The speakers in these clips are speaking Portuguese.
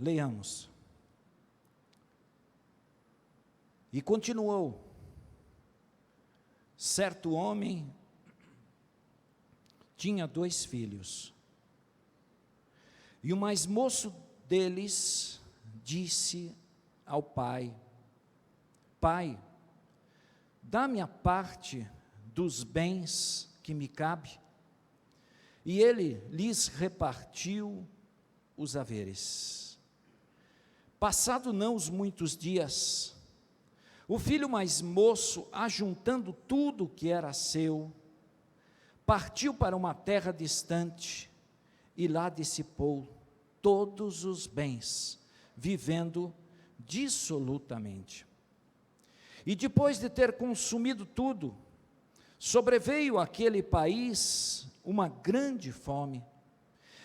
Leiamos. E continuou: certo homem tinha 2 filhos, e o mais moço deles disse ao pai: Pai, dá-me a parte dos bens que me cabe. E ele lhes repartiu os haveres. Passado não os muitos dias, o filho mais moço, ajuntando tudo que era seu, partiu para uma terra distante e lá dissipou todos os bens, vivendo dissolutamente. E depois de ter consumido tudo, sobreveio àquele país uma grande fome,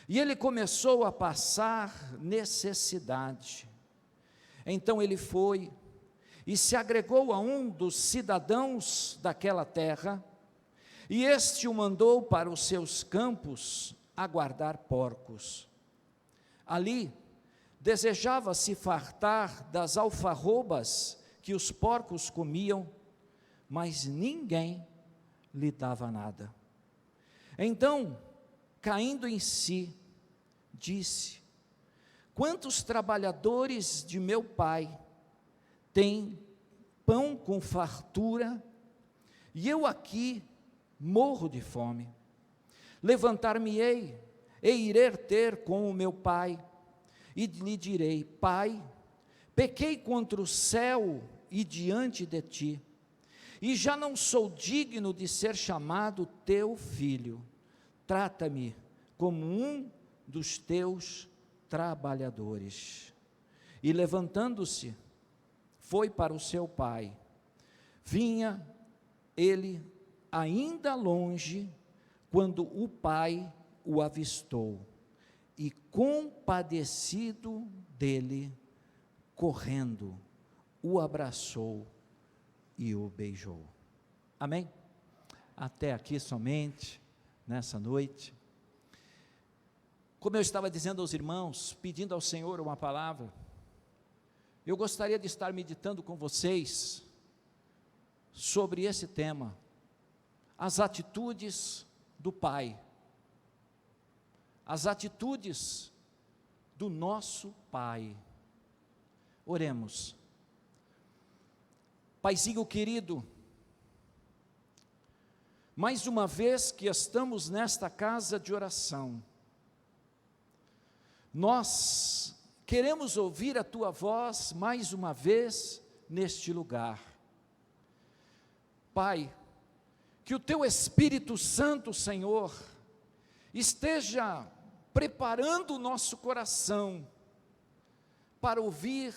e ele começou a passar necessidade. Então ele foi e se agregou a um dos cidadãos daquela terra, e este o mandou para os seus campos a guardar porcos. Ali desejava se fartar das alfarrobas que os porcos comiam, mas ninguém lhe dava nada. Então, caindo em si, disse: quantos trabalhadores de meu pai têm pão com fartura, e eu aqui morro de fome. Levantar-me-ei e irei ter com o meu pai, e lhe direi: Pai, pequei contra o céu e diante de ti, e já não sou digno de ser chamado teu filho. Trata-me como um dos teus trabalhadores. E levantando-se, foi para o seu pai. Vinha ele ainda longe, quando o pai o avistou, e compadecido dele, correndo, o abraçou e o beijou. Amém? Até aqui somente, nessa noite. Como eu estava dizendo aos irmãos, pedindo ao Senhor uma palavra, eu gostaria de estar meditando com vocês sobre esse tema, as atitudes do Pai, as atitudes do nosso Pai. Oremos. Paizinho querido, mais uma vez que estamos nesta casa de oração, nós queremos ouvir a Tua voz mais uma vez neste lugar. Pai, que o Teu Espírito Santo, Senhor, esteja preparando o nosso coração para ouvir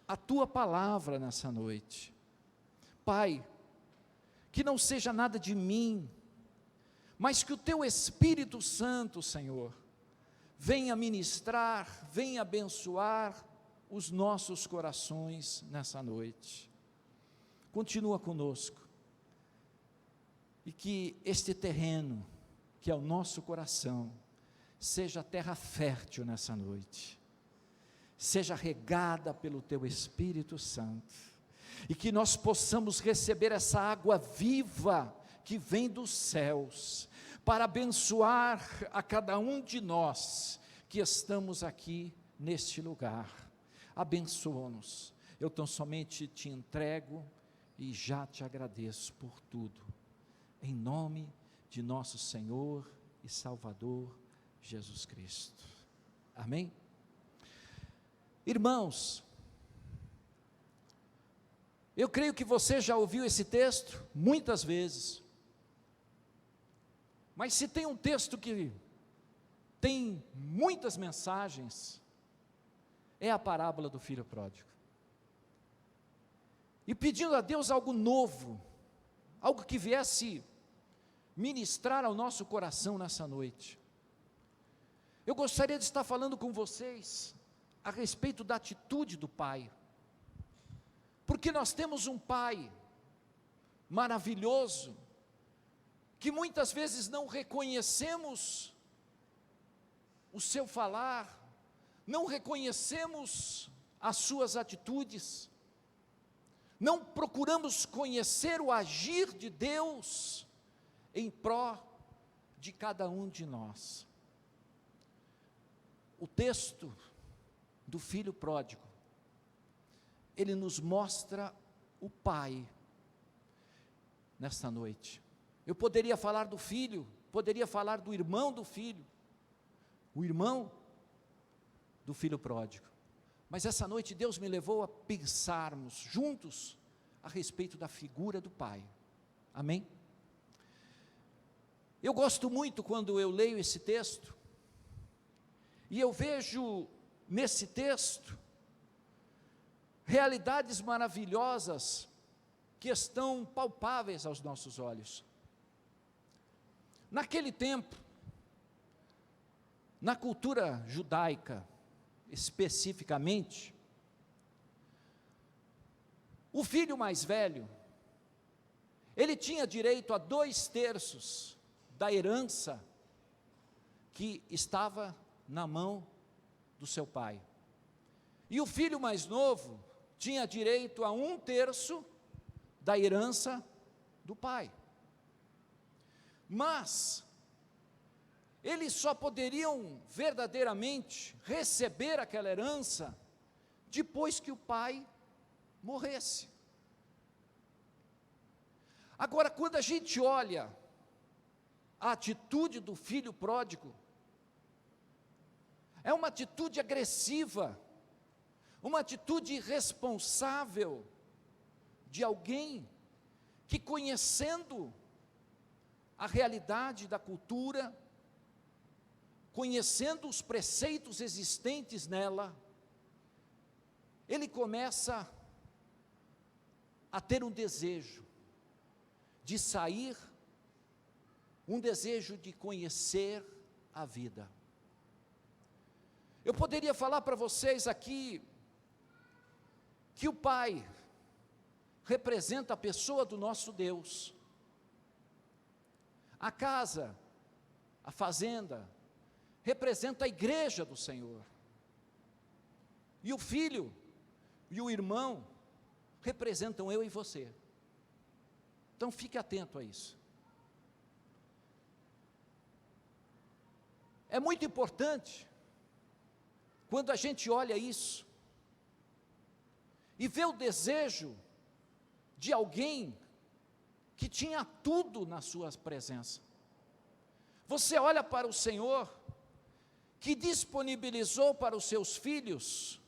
a Tua palavra nessa noite. Pai, que não seja nada de mim, mas que o Teu Espírito Santo, Senhor, venha ministrar, venha abençoar os nossos corações nessa noite. Continua conosco, e que este terreno, que é o nosso coração, seja terra fértil nessa noite, seja regada pelo Teu Espírito Santo, e que nós possamos receber essa água viva que vem dos céus, para abençoar a cada um de nós que estamos aqui neste lugar. Abençoa-nos. Eu tão somente te entrego e já te agradeço por tudo, em nome de nosso Senhor e Salvador Jesus Cristo. Amém? Irmãos, eu creio que você já ouviu esse texto muitas vezes, mas se tem um texto que tem muitas mensagens, é a parábola do filho pródigo. E pedindo a Deus algo novo, algo que viesse ministrar ao nosso coração nessa noite, eu gostaria de estar falando com vocês a respeito da atitude do Pai, porque nós temos um Pai maravilhoso, que muitas vezes não reconhecemos o seu falar, não reconhecemos as suas atitudes, não procuramos conhecer o agir de Deus em pró de cada um de nós. O texto do filho pródigo, ele nos mostra o pai nesta noite. Eu poderia falar do filho, poderia falar do irmão do filho, o irmão do filho pródigo. Mas essa noite Deus me levou a pensarmos juntos a respeito da figura do pai. Amém? Eu gosto muito quando eu leio esse texto, e eu vejo nesse texto realidades maravilhosas que estão palpáveis aos nossos olhos. Naquele tempo, na cultura judaica, especificamente, o filho mais velho, ele tinha direito a 2/3 da herança que estava na mão do seu pai. E o filho mais novo tinha direito a 1/3 da herança do pai. Mas eles só poderiam verdadeiramente receber aquela herança depois que o pai morresse. Agora, quando a gente olha a atitude do filho pródigo, é uma atitude agressiva, uma atitude irresponsável de alguém que, conhecendo a realidade da cultura, conhecendo os preceitos existentes nela, ele começa a ter um desejo de sair, um desejo de conhecer a vida. Eu poderia falar para vocês aqui que o pai representa a pessoa do nosso Deus. A casa, a fazenda, representa a igreja do Senhor. E o filho e o irmão representam eu e você. Então fique atento a isso. É muito importante, quando a gente olha isso, e vê o desejo de alguém que tinha tudo na sua presença. Você olha para o Senhor, que disponibilizou para os seus filhos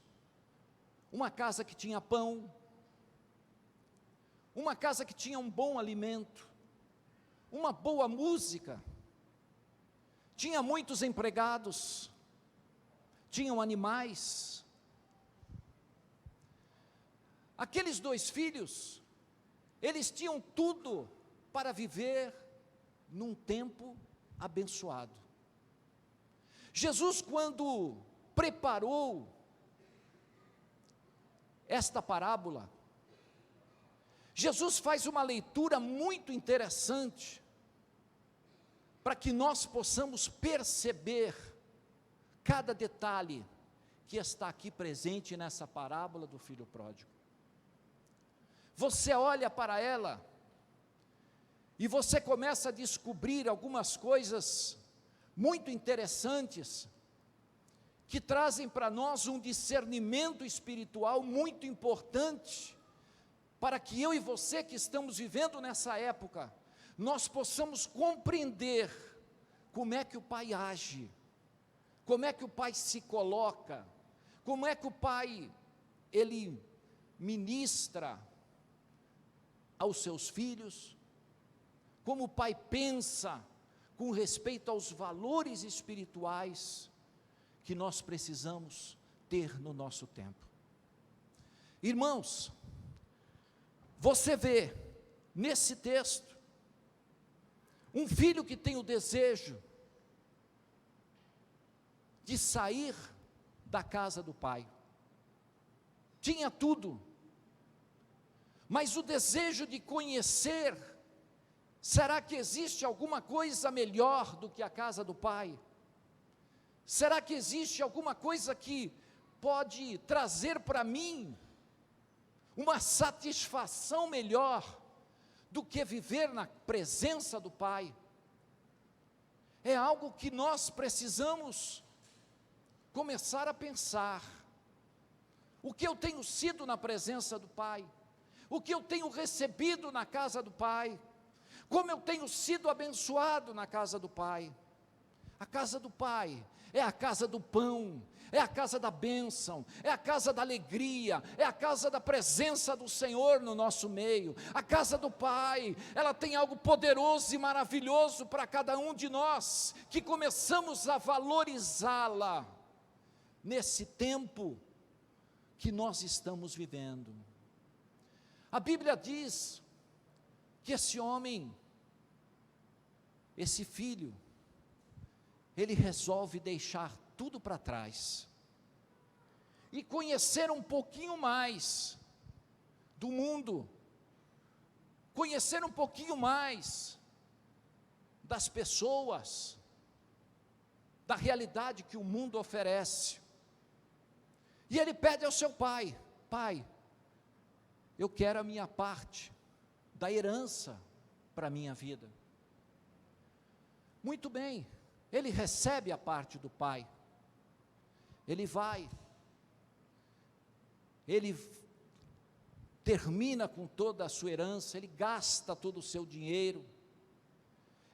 uma casa que tinha pão, uma casa que tinha um bom alimento, uma boa música, tinha muitos empregados, tinham animais. Aqueles 2 filhos, eles tinham tudo para viver num tempo abençoado. Jesus, quando preparou esta parábola, Jesus faz uma leitura muito interessante, para que nós possamos perceber cada detalhe que está aqui presente nessa parábola do filho pródigo. Você olha para ela, e você começa a descobrir algumas coisas muito interessantes, que trazem para nós um discernimento espiritual muito importante, para que eu e você que estamos vivendo nessa época, nós possamos compreender como é que o pai age, como é que o pai se coloca, como é que o pai, ele ministra aos seus filhos, como o pai pensa com respeito aos valores espirituais que nós precisamos ter no nosso tempo. Irmãos, você vê nesse texto um filho que tem o desejo de sair da casa do pai. Tinha tudo, mas o desejo de conhecer, será que existe alguma coisa melhor do que a casa do pai? Será que existe alguma coisa que pode trazer para mim uma satisfação melhor do que viver na presença do Pai? É algo que nós precisamos começar a pensar. O que eu tenho sido na presença do Pai? O que eu tenho recebido na casa do Pai? Como eu tenho sido abençoado na casa do Pai? A casa do Pai é a casa do pão, é a casa da bênção, é a casa da alegria, é a casa da presença do Senhor no nosso meio. A casa do Pai, ela tem algo poderoso e maravilhoso para cada um de nós, que começamos a valorizá-la nesse tempo que nós estamos vivendo. A Bíblia diz que esse homem, esse filho, ele resolve deixar tudo para trás e conhecer um pouquinho mais do mundo, conhecer um pouquinho mais das pessoas, da realidade que o mundo oferece. E ele pede ao seu pai: pai, eu quero a minha parte da herança para a minha vida. Muito bem, ele recebe a parte do pai, ele vai, ele termina com toda a sua herança, ele gasta todo o seu dinheiro,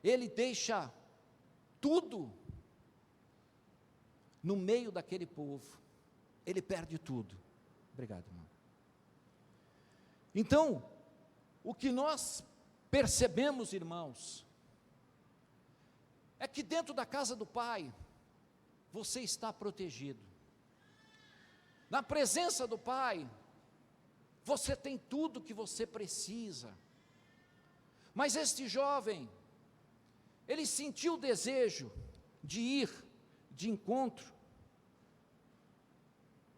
ele deixa tudo no meio daquele povo, ele perde tudo. Obrigado, irmão. Então, o que nós percebemos, irmãos, é que dentro da casa do Pai, você está protegido. Na presença do Pai, você tem tudo que você precisa. Mas este jovem, ele sentiu o desejo de ir de encontro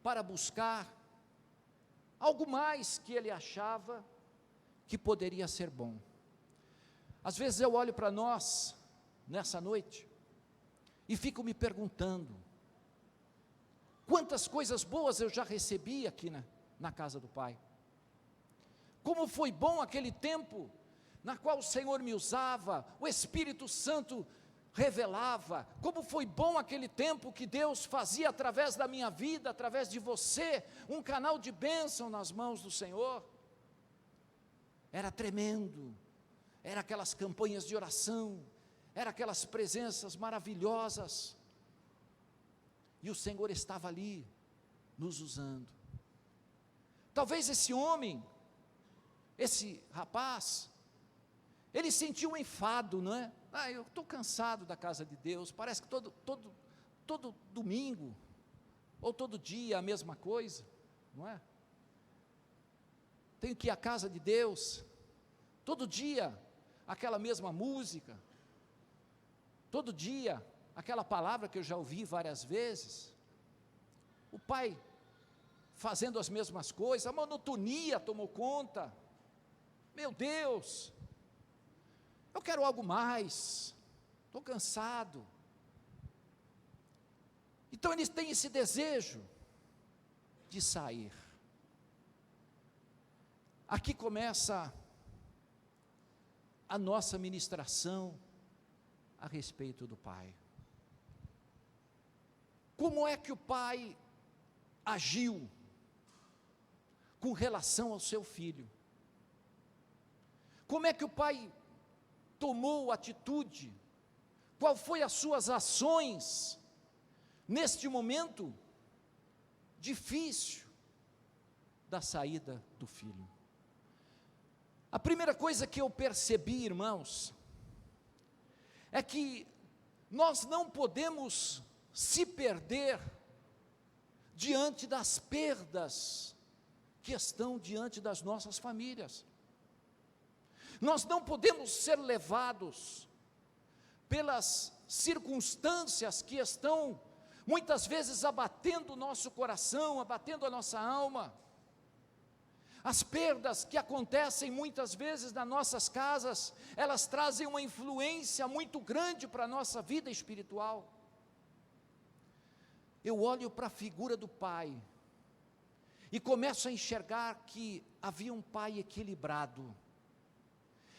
para buscar algo mais que ele achava que poderia ser bom. Às vezes eu olho para nós nessa noite e fico me perguntando: quantas coisas boas eu já recebi aqui na casa do Pai? Como foi bom aquele tempo na qual o Senhor me usava, o Espírito Santo revelava. Como foi bom aquele tempo que Deus fazia através da minha vida, através de você, um canal de bênção nas mãos do Senhor. Era tremendo, era aquelas campanhas de oração, era aquelas presenças maravilhosas, e o Senhor estava ali, nos usando. Talvez esse homem, esse rapaz, ele sentiu um enfado, não é? Eu estou cansado da casa de Deus, parece que todo domingo, ou todo dia a mesma coisa, não é? Tenho que ir à casa de Deus, todo dia aquela mesma música, todo dia aquela palavra que eu já ouvi várias vezes, o pai fazendo as mesmas coisas, a monotonia tomou conta. Meu Deus, eu quero algo mais, estou cansado. Então eles têm esse desejo de sair. Aqui começa a nossa ministração a respeito do Pai. Como é que o Pai agiu com relação ao seu filho? Como é que o Pai tomou atitude? Qual foi as suas ações neste momento difícil da saída do filho? A primeira coisa que eu percebi, irmãos, é que nós não podemos se perder diante das perdas que estão diante das nossas famílias. Nós não podemos ser levados pelas circunstâncias que estão muitas vezes abatendo o nosso coração, abatendo a nossa alma. As perdas que acontecem muitas vezes nas nossas casas, elas trazem uma influência muito grande para a nossa vida espiritual. eu olho para a figura do pai e começo a enxergar que havia um pai equilibrado,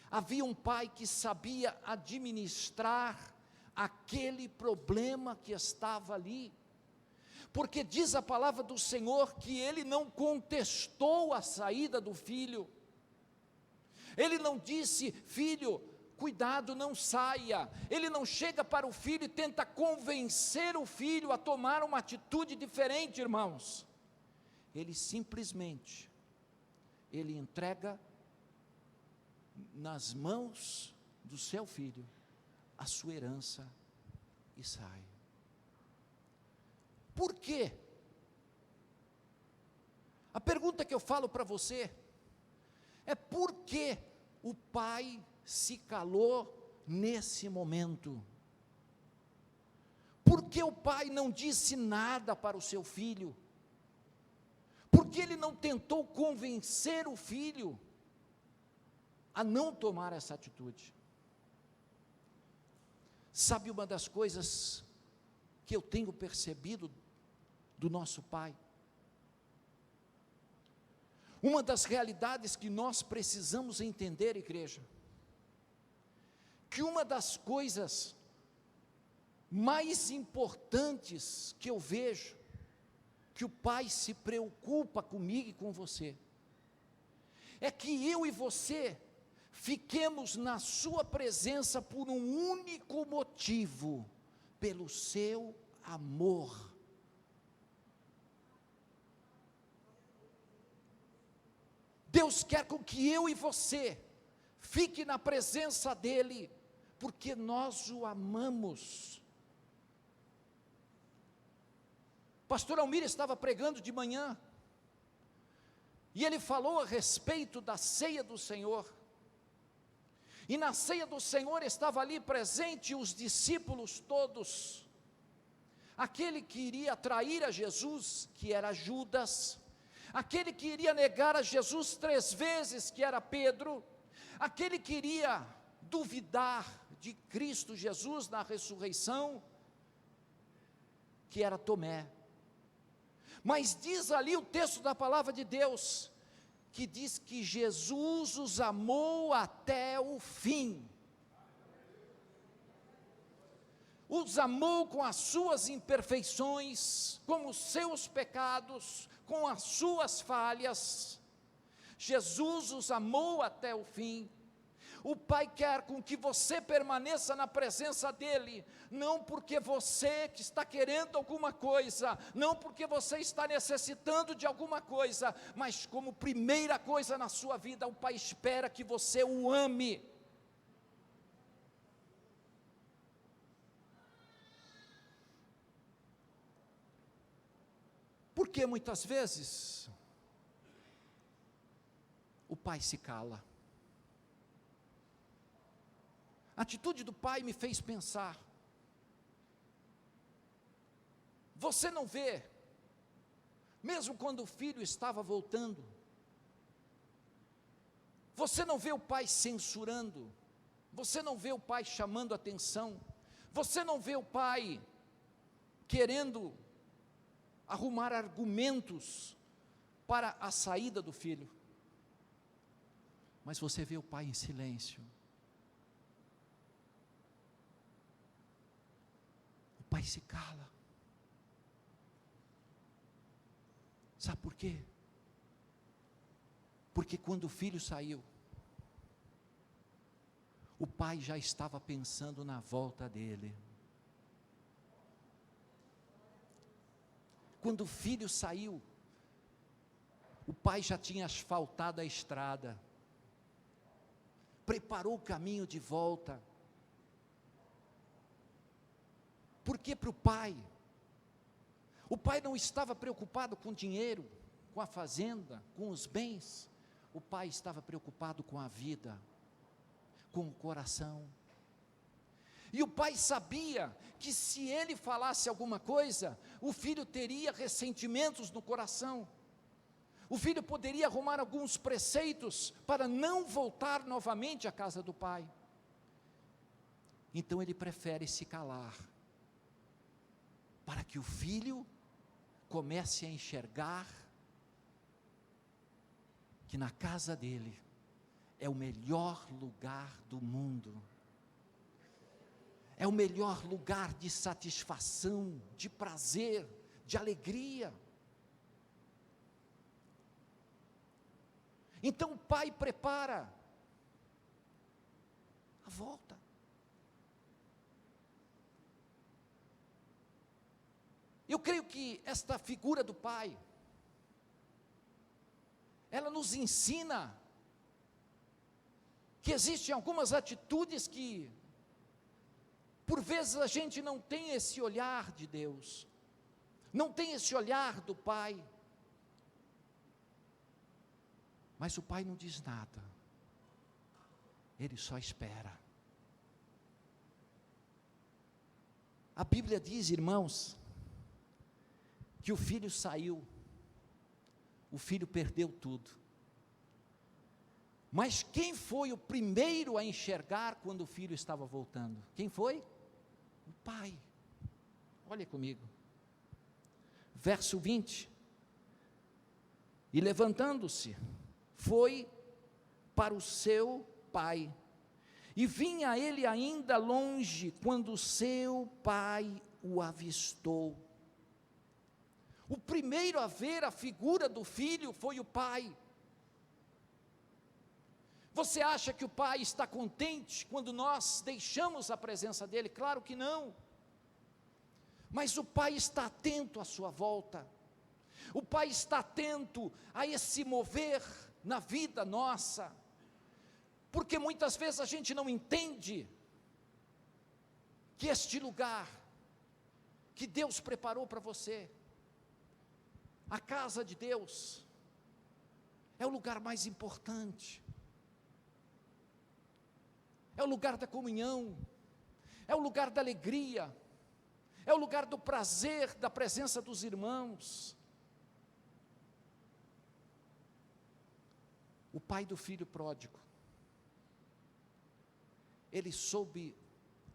havia um pai que sabia administrar aquele problema que estava ali, porque diz a palavra do Senhor que ele não contestou a saída do filho, ele não disse: filho, cuidado, não saia. Ele não chega para o filho e tenta convencer o filho a tomar uma atitude diferente, irmãos. Ele simplesmente, ele entrega nas mãos do seu filho a sua herança e sai. Por quê? A pergunta que eu falo para você é: por que o pai se calou nesse momento? Por que o pai não disse nada para o seu filho? Por que ele não tentou convencer o filho a não tomar essa atitude? Sabe uma das coisas que eu tenho percebido do nosso pai? Uma das realidades que nós precisamos entender, igreja, que uma das coisas mais importantes que eu vejo, que o pai se preocupa comigo e com você, é que eu e você fiquemos na sua presença por um único motivo: pelo seu amor. Deus quer com que eu e você fique na presença dEle, porque nós o amamos. Pastor Almir estava pregando de manhã, e ele falou a respeito da ceia do Senhor, e na ceia do Senhor estava ali presente os discípulos todos, aquele que iria trair a Jesus, que era Judas, aquele que iria negar a Jesus 3 vezes, que era Pedro, aquele que iria duvidar de Cristo Jesus na ressurreição, que era Tomé. Mas diz ali o texto da palavra de Deus, que diz que Jesus os amou até o fim. Os amou com as suas imperfeições, com os seus pecados, com as suas falhas. Jesus os amou até o fim. O Pai quer com que você permaneça na presença dEle, não porque você que está querendo alguma coisa, não porque você está necessitando de alguma coisa, mas como primeira coisa na sua vida, o Pai espera que você o ame. Porque muitas vezes o pai se cala. A atitude do pai me fez pensar. Você não vê, mesmo quando o filho estava voltando, você não vê o pai censurando, você não vê o pai chamando atenção, você não vê o pai querendo arrumar argumentos para a saída do filho, mas você vê o pai em silêncio. O pai se cala. Sabe por quê? Porque quando o filho saiu, o pai já estava pensando na volta dele. Quando o filho saiu, o pai já tinha asfaltado a estrada, preparou o caminho de volta. Porque para o pai não estava preocupado com dinheiro, com a fazenda, com os bens, o pai estava preocupado com a vida, com o coração. E o pai sabia que se ele falasse alguma coisa, o filho teria ressentimentos no coração, o filho poderia arrumar alguns preceitos para não voltar novamente à casa do pai. Então ele prefere se calar, para que o filho comece a enxergar que na casa dele é o melhor lugar do mundo, é o melhor lugar de satisfação, de prazer, de alegria. Então o pai prepara a volta. Eu creio que esta figura do pai, ela nos ensina que existem algumas atitudes que, por vezes, a gente não tem esse olhar de Deus, não tem esse olhar do pai, mas o pai não diz nada, ele só espera. A Bíblia diz, irmãos, que o filho saiu, o filho perdeu tudo, mas quem foi o primeiro a enxergar quando o filho estava voltando? Quem foi? O pai. Olha comigo, verso 20, e levantando-se, foi para o seu pai, e vinha ele ainda longe, quando seu pai o avistou. O primeiro a ver a figura do filho foi o pai. Você acha que o pai está contente quando nós deixamos a presença dele? Claro que não. Mas o pai está atento à sua volta. O pai está atento a esse mover na vida nossa. Porque muitas vezes a gente não entende que este lugar que Deus preparou para você, a casa de Deus, é o lugar mais importante, é o lugar da comunhão, é o lugar da alegria, é o lugar do prazer, da presença dos irmãos. O pai do filho pródigo, ele soube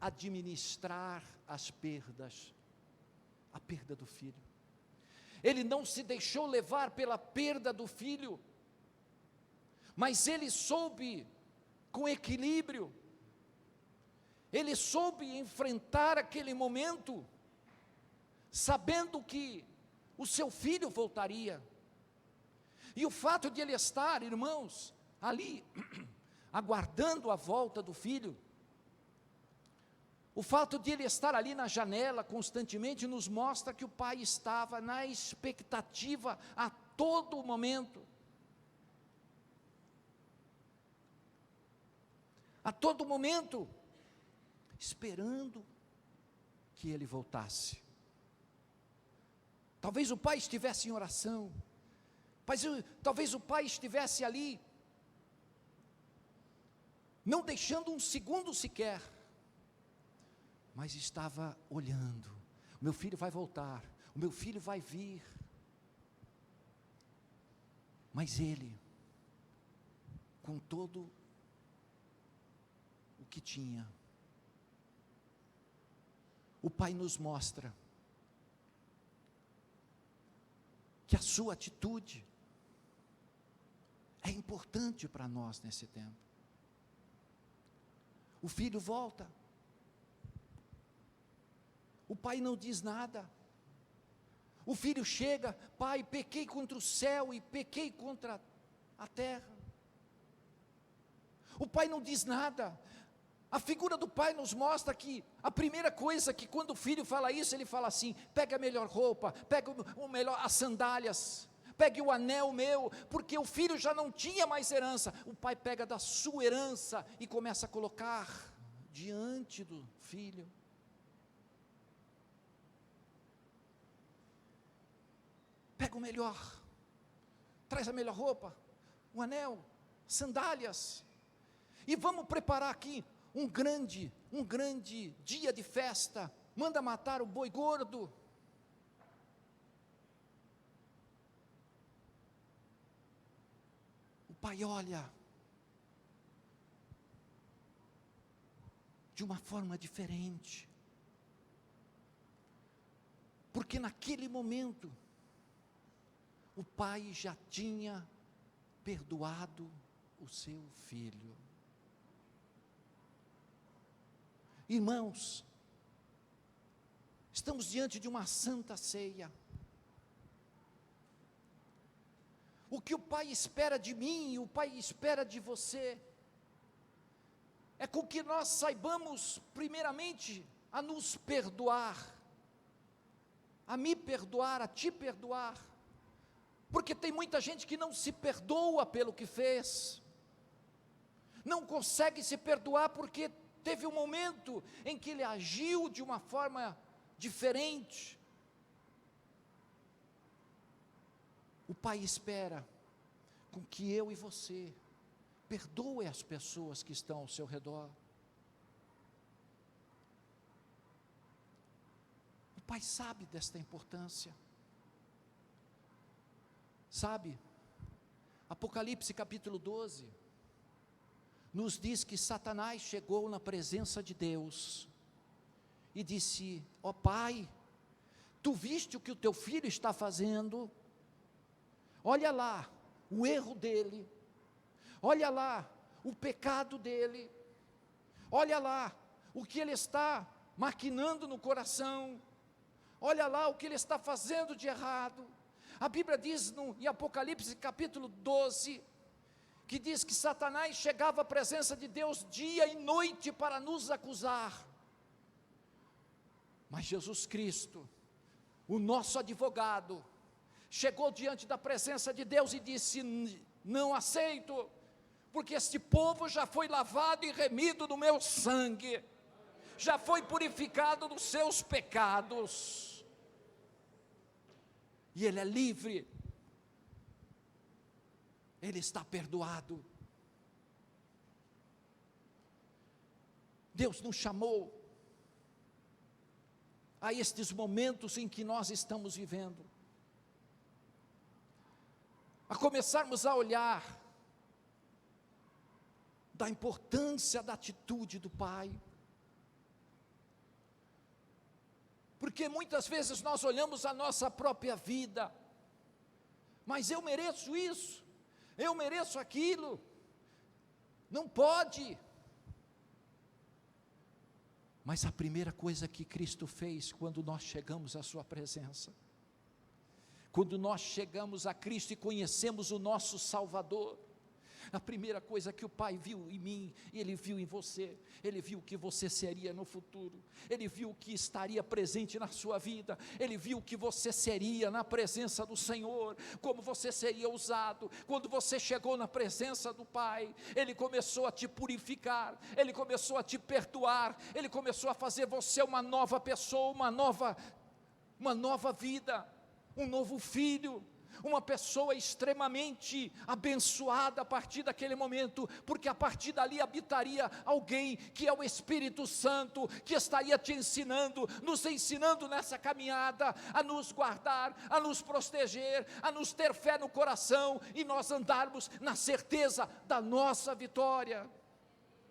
administrar as perdas, a perda do filho. Ele não se deixou levar pela perda do filho, mas ele soube, com equilíbrio, ele soube enfrentar aquele momento, sabendo que o seu filho voltaria. E o fato de ele estar, irmãos, ali, aguardando a volta do filho, o fato de ele estar ali na janela constantemente nos mostra que o pai estava na expectativa a todo momento. A todo momento, esperando que ele voltasse. Talvez o pai estivesse em oração, talvez o pai estivesse ali, não deixando um segundo sequer, mas estava olhando. O meu filho vai voltar, o meu filho vai vir. Mas ele, com todo o que tinha, o pai nos mostra que a sua atitude é importante para nós nesse tempo. O filho volta, o pai não diz nada. O filho chega: pai, pequei contra o céu e pequei contra a terra. O pai não diz nada. A figura do pai nos mostra que a primeira coisa que, quando o filho fala isso, ele fala assim: pega a melhor roupa, pega as sandálias, pegue o anel meu, porque o filho já não tinha mais herança. O pai pega da sua herança e começa a colocar diante do filho. Pega o melhor, traz a melhor roupa, o anel, sandálias, e vamos preparar aqui um grande dia de festa. Manda matar o boi gordo. O pai olha de uma forma diferente, Porque naquele momento, o pai já tinha perdoado o seu filho. Irmãos, estamos diante de uma santa ceia. O que o Pai espera de mim, o Pai espera de você, é com que nós saibamos, primeiramente, a nos perdoar, a me perdoar, a te perdoar, porque tem muita gente que não se perdoa pelo que fez, não consegue se perdoar porque teve um momento em que ele agiu de uma forma diferente. O Pai espera com que eu e você perdoe as pessoas que estão ao seu redor. O Pai sabe desta importância. Sabe, Apocalipse capítulo 12, nos diz que Satanás chegou na presença de Deus e disse: ó Pai, tu viste o que o teu filho está fazendo? Olha lá o erro dele, olha lá o pecado dele, olha lá o que ele está maquinando no coração, olha lá o que ele está fazendo de errado. A Bíblia diz em Apocalipse capítulo 12, que diz que Satanás chegava à presença de Deus dia e noite para nos acusar, mas Jesus Cristo, o nosso advogado, chegou diante da presença de Deus e disse: não aceito, porque este povo já foi lavado e remido no meu sangue, já foi purificado dos seus pecados, e ele é livre, ele está perdoado. Deus nos chamou a estes momentos em que nós estamos vivendo, a começarmos a olhar da importância da atitude do Pai, porque muitas vezes nós olhamos a nossa própria vida, mas eu mereço isso, eu mereço aquilo, não pode. Mas a primeira coisa que Cristo fez quando nós chegamos à sua presença, quando nós chegamos a Cristo e conhecemos o nosso Salvador, a primeira coisa que o Pai viu em mim, Ele viu em você, Ele viu o que você seria no futuro, Ele viu o que estaria presente na sua vida, Ele viu o que você seria na presença do Senhor, como você seria usado. Quando você chegou na presença do Pai, Ele começou a te purificar, Ele começou a te perdoar, Ele começou a fazer você uma nova pessoa, uma nova vida, um novo filho, uma pessoa extremamente abençoada a partir daquele momento, porque a partir dali habitaria alguém que é o Espírito Santo, que estaria te ensinando, nos ensinando nessa caminhada, a nos guardar, a nos proteger, a nos ter fé no coração, e nós andarmos na certeza da nossa vitória.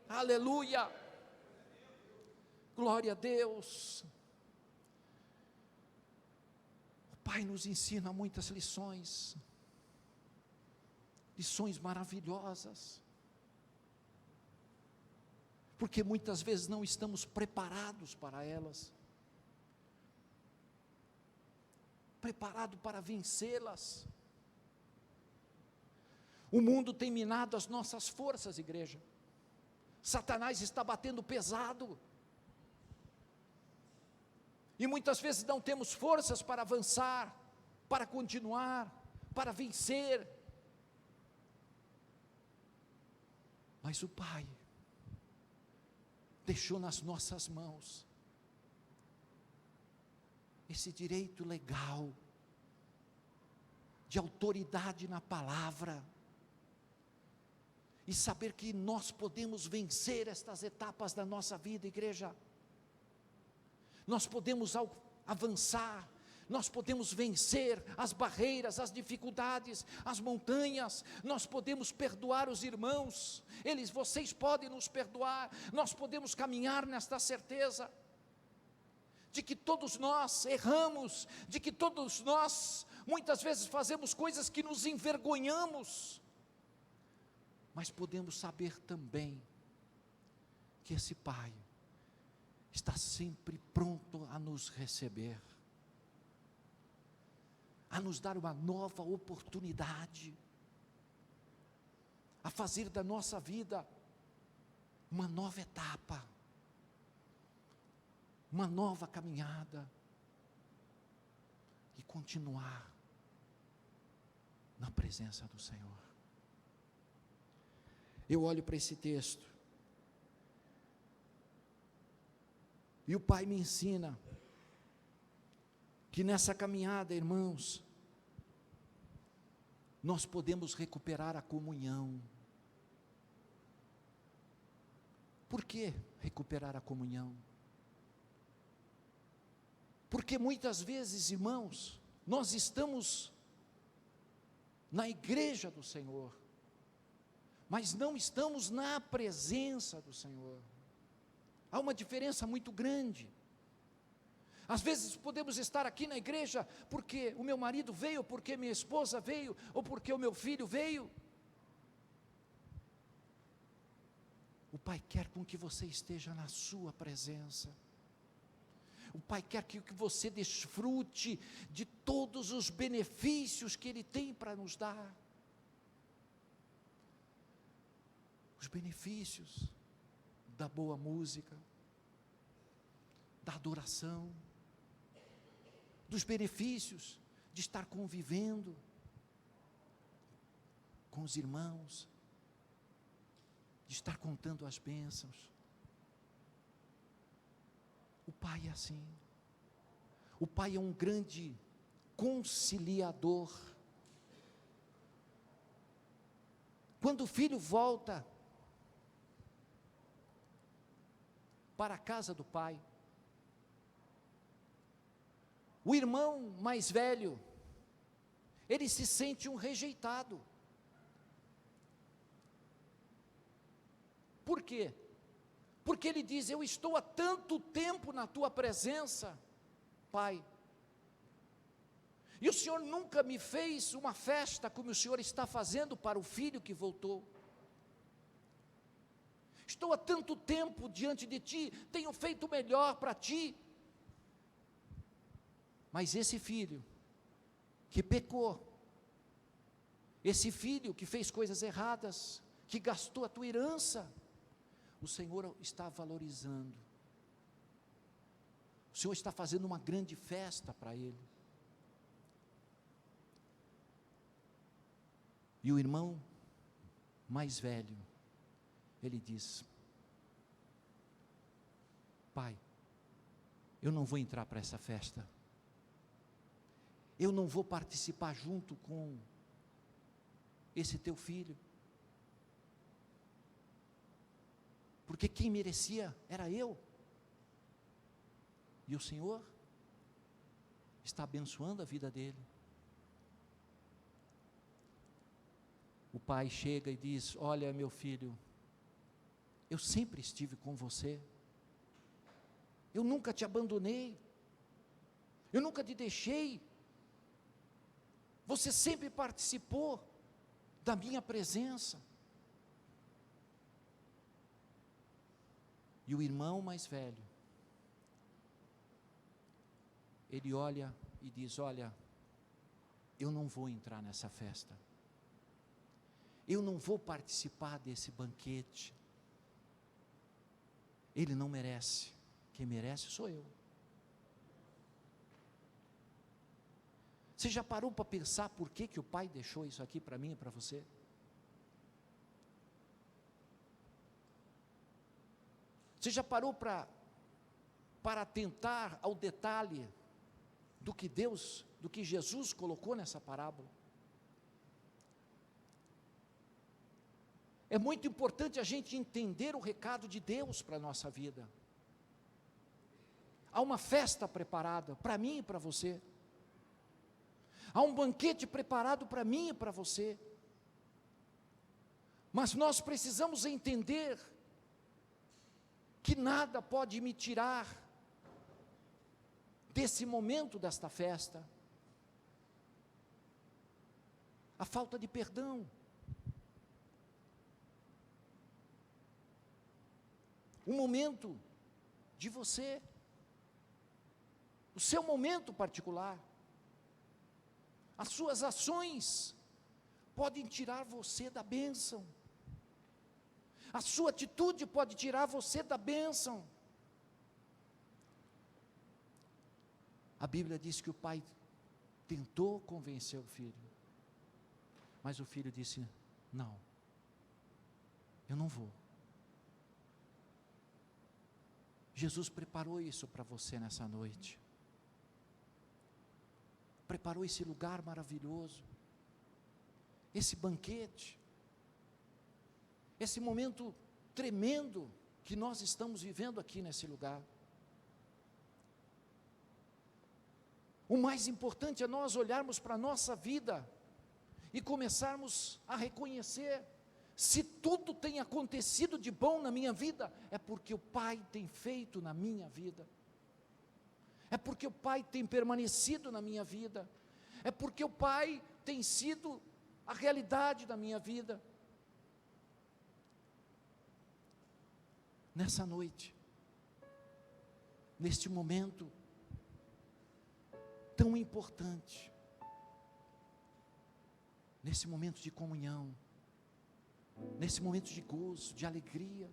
Aleluia, glória a Deus. Pai nos ensina muitas lições maravilhosas, porque muitas vezes não estamos preparados para elas, preparados para vencê-las. O mundo tem minado as nossas forças, igreja. Satanás está batendo pesado, e muitas vezes não temos forças para avançar, para continuar, para vencer. Mas o Pai deixou nas nossas mãos esse direito legal, de autoridade na palavra, e saber que nós podemos vencer estas etapas da nossa vida, igreja. Nós podemos avançar, nós podemos vencer as barreiras, as dificuldades, as montanhas, nós podemos perdoar os irmãos, vocês podem nos perdoar, nós podemos caminhar nesta certeza, de que todos nós erramos, de que todos nós muitas vezes fazemos coisas que nos envergonhamos, mas podemos saber também que esse Pai está sempre pronto a nos receber, a nos dar uma nova oportunidade, a fazer da nossa vida uma nova etapa, uma nova caminhada, e continuar na presença do Senhor. Eu olho para esse texto, e o Pai me ensina que nessa caminhada, irmãos, nós podemos recuperar a comunhão. Por que recuperar a comunhão? Porque muitas vezes, irmãos, nós estamos na igreja do Senhor, mas não estamos na presença do Senhor. Há uma diferença muito grande. Às vezes podemos estar aqui na igreja porque o meu marido veio, porque minha esposa veio, ou porque o meu filho veio. O Pai quer com que você esteja na sua presença. O Pai quer que você desfrute de todos os benefícios que Ele tem para nos dar. Os benefícios da boa música, da adoração, dos benefícios de estar convivendo com os irmãos, de estar contando as bênçãos. O Pai é assim. O Pai é um grande conciliador. Quando o filho volta para a casa do pai, o irmão mais velho, ele se sente um rejeitado. Por quê? Porque ele diz: eu estou há tanto tempo na tua presença, Pai, e o Senhor nunca me fez uma festa como o Senhor está fazendo para o filho que voltou. Estou há tanto tempo diante de ti, tenho feito o melhor para ti, mas esse filho que pecou, esse filho que fez coisas erradas, que gastou a tua herança, o Senhor está valorizando. O Senhor está fazendo uma grande festa para ele. E o irmão mais velho, ele diz: Pai, eu não vou entrar para essa festa, eu não vou participar junto com esse teu filho, porque quem merecia era eu, e o Senhor está abençoando a vida dele. O pai chega e diz: olha, meu filho, eu sempre estive com você, eu nunca te abandonei, eu nunca te deixei, você sempre participou da minha presença. E o irmão mais velho, ele olha e diz: olha, eu não vou entrar nessa festa, eu não vou participar desse banquete, ele não merece, quem merece sou eu. Você já parou para pensar por que o pai deixou isso aqui para mim e para você? Você já parou para atentar ao detalhe do que Deus, do que Jesus colocou nessa parábola? É muito importante a gente entender o recado de Deus para a nossa vida. Há uma festa preparada para mim e para você. Há um banquete preparado para mim e para você. Mas nós precisamos entender que nada pode me tirar desse momento, desta festa. A falta de perdão. O momento de você, o seu momento particular. As suas ações podem tirar você da bênção. A sua atitude pode tirar você da bênção. A Bíblia diz que o pai tentou convencer o filho, mas o filho disse: não, eu não vou. Jesus preparou isso para você nessa noite. Preparou esse lugar maravilhoso, esse banquete, esse momento tremendo que nós estamos vivendo aqui nesse lugar. O mais importante é nós olharmos para a nossa vida e começarmos a reconhecer: se tudo tem acontecido de bom na minha vida, é porque o Pai tem feito na minha vida, é porque o Pai tem permanecido na minha vida, é porque o Pai tem sido a realidade da minha vida. Nessa noite, neste momento tão importante, nesse momento de comunhão, nesse momento de gozo, de alegria,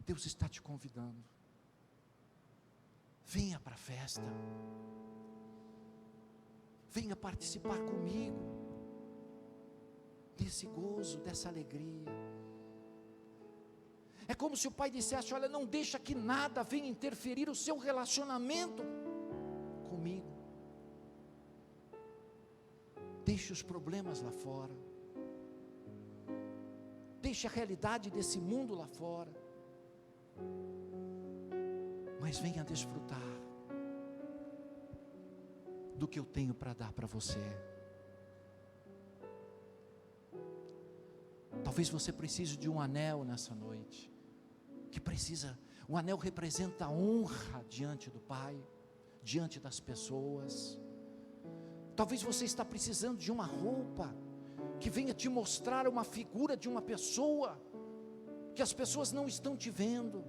Deus está te convidando. Venha para a festa, venha participar comigo desse gozo, dessa alegria. É como se o pai dissesse: olha, não deixa que nada venha interferir o seu relacionamento comigo. Deixe os problemas lá fora, deixe a realidade desse mundo lá fora, mas venha desfrutar do que eu tenho para dar para você. Talvez você precise de um anel nessa noite, o anel representa a honra diante do Pai, diante das pessoas. Talvez você está precisando de uma roupa que venha te mostrar uma figura de uma pessoa que as pessoas não estão te vendo,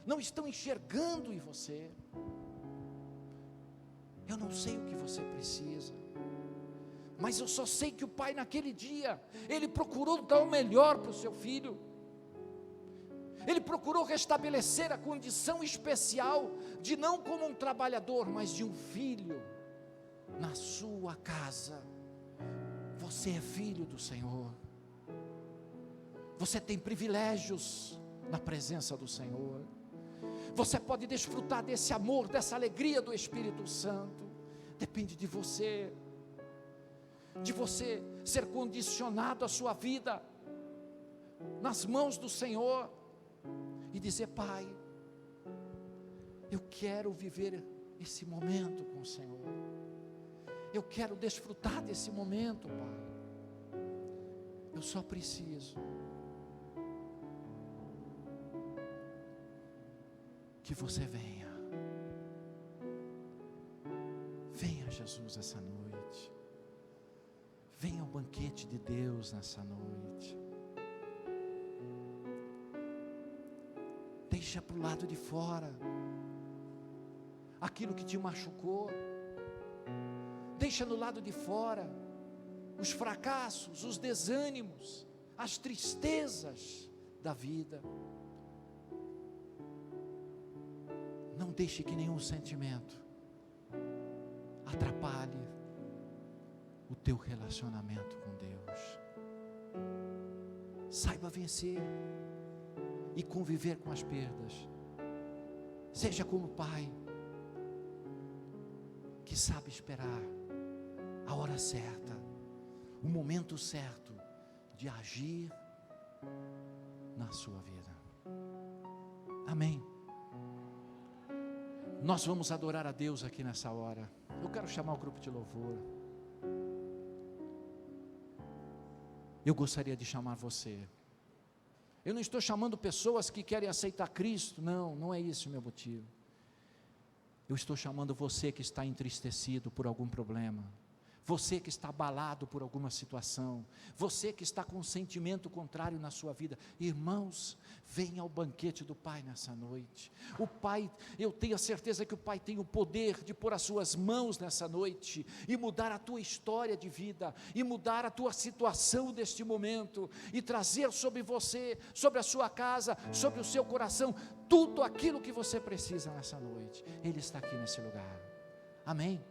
não estão enxergando em você. Eu não sei o que você precisa, mas eu só sei que o pai naquele dia, ele procurou dar o melhor para o seu filho. Ele procurou restabelecer a condição especial de não como um trabalhador, mas de um filho na sua casa. Você é filho do Senhor, você tem privilégios na presença do Senhor, você pode desfrutar desse amor, dessa alegria do Espírito Santo. Depende de você ser condicionado a sua vida nas mãos do Senhor e dizer: Pai, eu quero viver esse momento com o Senhor, eu quero desfrutar desse momento, Pai. Eu só preciso que você venha. Venha, Jesus, essa noite. Venha ao banquete de Deus nessa noite. Deixa para o lado de fora aquilo que te machucou. Deixa no lado de fora os fracassos, os desânimos, as tristezas da vida. Não deixe que nenhum sentimento atrapalhe o teu relacionamento com Deus. Saiba vencer e conviver com as perdas. Seja como o pai que sabe esperar a hora certa, o momento certo de agir na sua vida. Amém. Nós vamos adorar a Deus aqui nessa hora. Eu quero chamar o grupo de louvor. Eu gostaria de chamar você. Eu não estou chamando pessoas que querem aceitar Cristo. Não é esse o meu motivo. Eu estou chamando você que está entristecido por algum problema, você que está abalado por alguma situação, você que está com um sentimento contrário na sua vida, irmãos, venha ao banquete do Pai nessa noite. O Pai, eu tenho a certeza que o Pai tem o poder de pôr as suas mãos nessa noite, e mudar a tua história de vida, e mudar a tua situação deste momento, e trazer sobre você, sobre a sua casa, sobre o seu coração, tudo aquilo que você precisa nessa noite. Ele está aqui nesse lugar, amém?